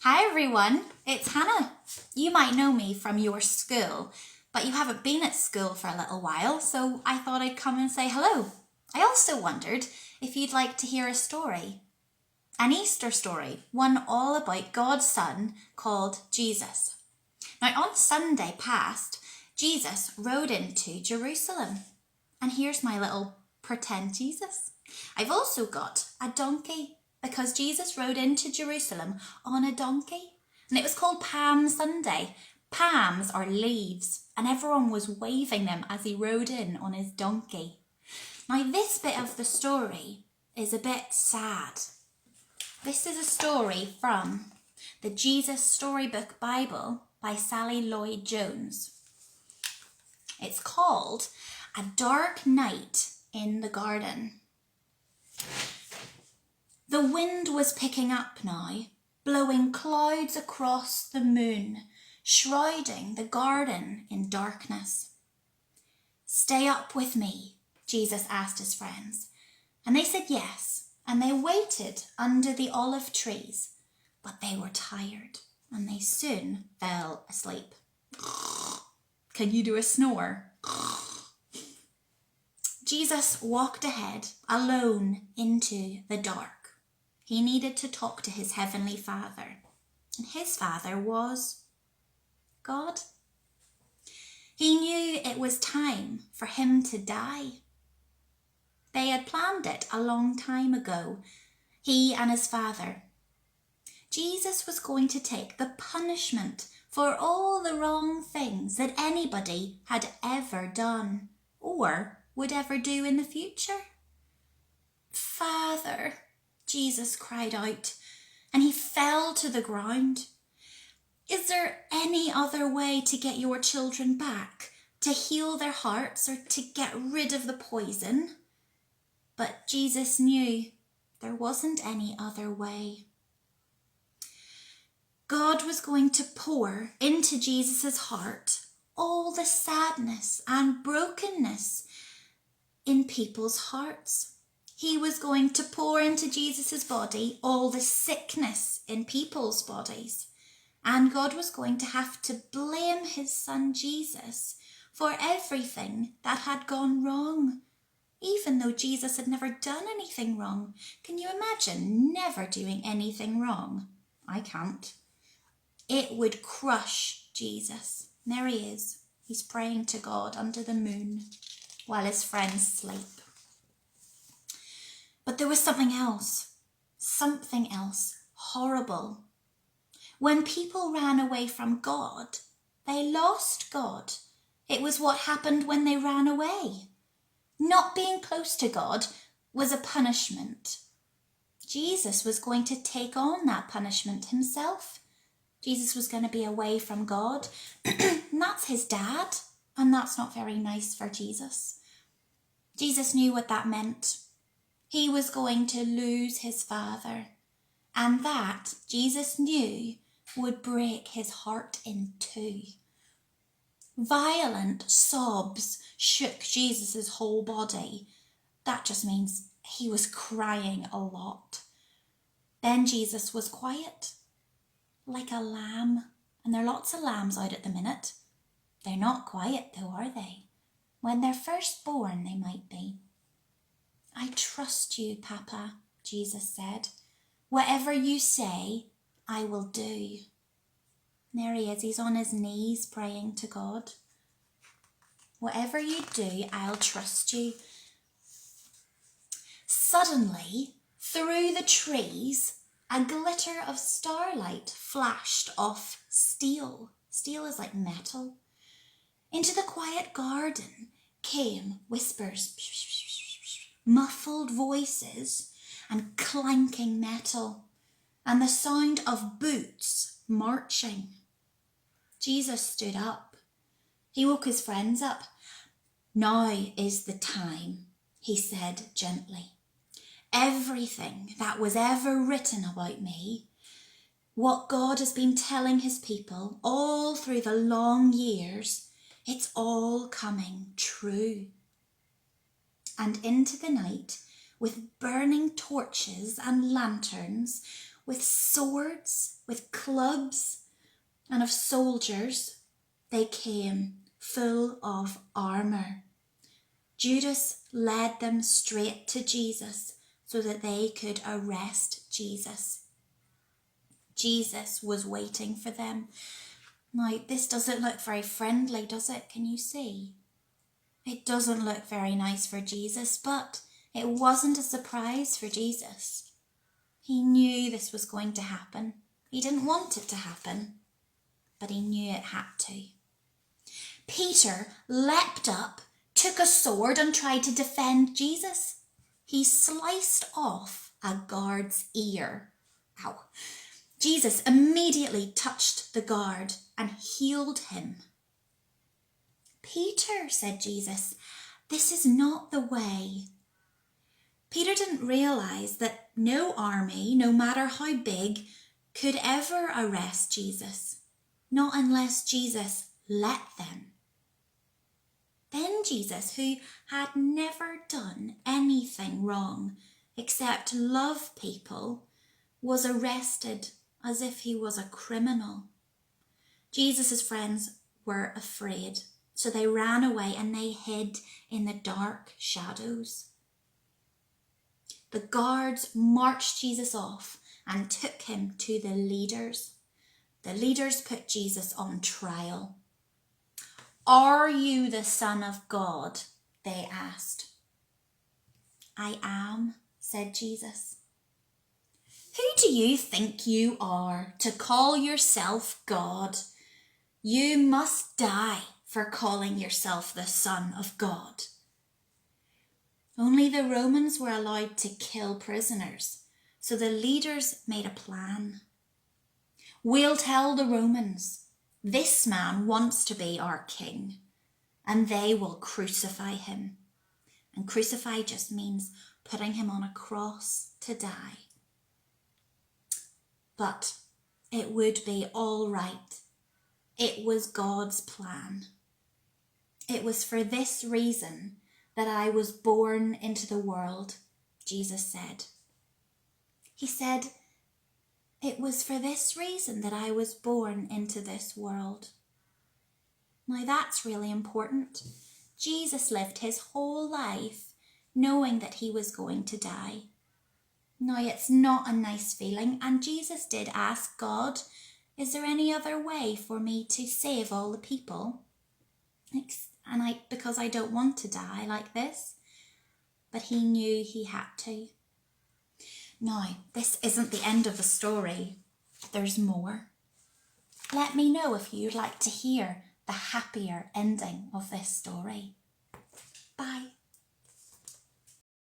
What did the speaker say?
Hi everyone, it's Hannah. You might know me from your school, but you haven't been at school for a little while, so I thought I'd come and say hello. I also wondered if you'd like to hear a story. An Easter story, one all about God's Son called Jesus. Now on Sunday past, Jesus rode into Jerusalem. And here's my little pretend Jesus. I've also got a donkey because Jesus rode into Jerusalem on a donkey. And it was called Palm Sunday. Palms are leaves, and everyone was waving them as he rode in on his donkey. Now this bit of the story is a bit sad. This is a story from the Jesus Storybook Bible by Sally Lloyd-Jones. It's called A Dark Night in the Garden. The wind was picking up now, blowing clouds across the moon, shrouding the garden in darkness. "Stay up with me," Jesus asked his friends, and they said yes, and they waited under the olive trees, but they were tired and they soon fell asleep. Can you do a snore? Jesus walked ahead, alone, into the dark. He needed to talk to his heavenly Father, and his Father was God. He knew it was time for him to die. They had planned it a long time ago, he and his Father. Jesus was going to take the punishment for all the wrong things that anybody had ever done or would ever do in the future. "Father," Jesus cried out, and he fell to the ground. "Is there any other way to get your children back, to heal their hearts or to get rid of the poison?" But Jesus knew there wasn't any other way. God was going to pour into Jesus' heart all the sadness and brokenness in people's hearts. He was going to pour into Jesus' body all the sickness in people's bodies. And God was going to have to blame his son Jesus for everything that had gone wrong, even though Jesus had never done anything wrong. Can you imagine never doing anything wrong? I can't. It would crush Jesus. And there he is. He's praying to God under the moon while his friends sleep. But there was something else horrible. When people ran away from God, they lost God. It was what happened when they ran away. Not being close to God was a punishment. Jesus was going to take on that punishment himself. Jesus was going to be away from God. And that's his dad, and that's not very nice for Jesus. Jesus knew what that meant. He was going to lose his Father, and that, Jesus knew, would break his heart in two. Violent sobs shook Jesus' whole body. That just means he was crying a lot. Then Jesus was quiet, like a lamb. And there are lots of lambs out at the minute. They're not quiet though, are they? When they're first born, they might be. "I trust you, Papa," Jesus said. "Whatever you say, I will do." And there he is. He's on his knees praying to God. "Whatever you do, I'll trust you." Suddenly, through the trees, a glitter of starlight flashed off steel. Steel is like metal. Into the quiet garden came whispers, muffled voices, and clanking metal, and the sound of boots marching. Jesus stood up. He woke his friends up. "Now is the time," he said gently. "Everything that was ever written about me, what God has been telling his people all through the long years, it's all coming true." And into the night, with burning torches and lanterns, with swords, with clubs, and of soldiers they came, full of armour. Judas led them straight to Jesus so that they could arrest Jesus. Jesus was waiting for them. Now, this doesn't look very friendly, does it? Can you see? It doesn't look very nice for Jesus, but it wasn't a surprise for Jesus. He knew this was going to happen. He didn't want it to happen, but he knew it had to. Peter leapt up, took a sword and tried to defend Jesus. He sliced off a guard's ear. Ow. Jesus immediately touched the guard and healed him. Peter, said Jesus, this is not the way. Peter didn't realise that no army, no matter how big, could ever arrest Jesus, not unless Jesus let them. Then Jesus, who had never done anything wrong except love people, was arrested as if he was a criminal. Jesus' friends were afraid, so they ran away and they hid in the dark shadows. The guards marched Jesus off and took him to the leaders. The leaders put Jesus on trial. Are you the Son of God? They asked. I am, said Jesus. Who do you think you are to call yourself God? You must die for calling yourself the Son of God. Only the Romans were allowed to kill prisoners, so the leaders made a plan. We'll tell the Romans, this man wants to be our king, and they will crucify him. And crucify just means putting him on a cross to die. But it would be all right. It was God's plan. It was for this reason that I was born into the world, Jesus said. He said, it was for this reason that I was born into this world. Now that's really important. Jesus lived his whole life knowing that he was going to die. Now it's not a nice feeling, and Jesus did ask God, is there any other way for me to save all the people? Because I don't want to die like this. But he knew he had to. Now, this isn't the end of the story. There's more. Let me know if you'd like to hear the happier ending of this story. Bye.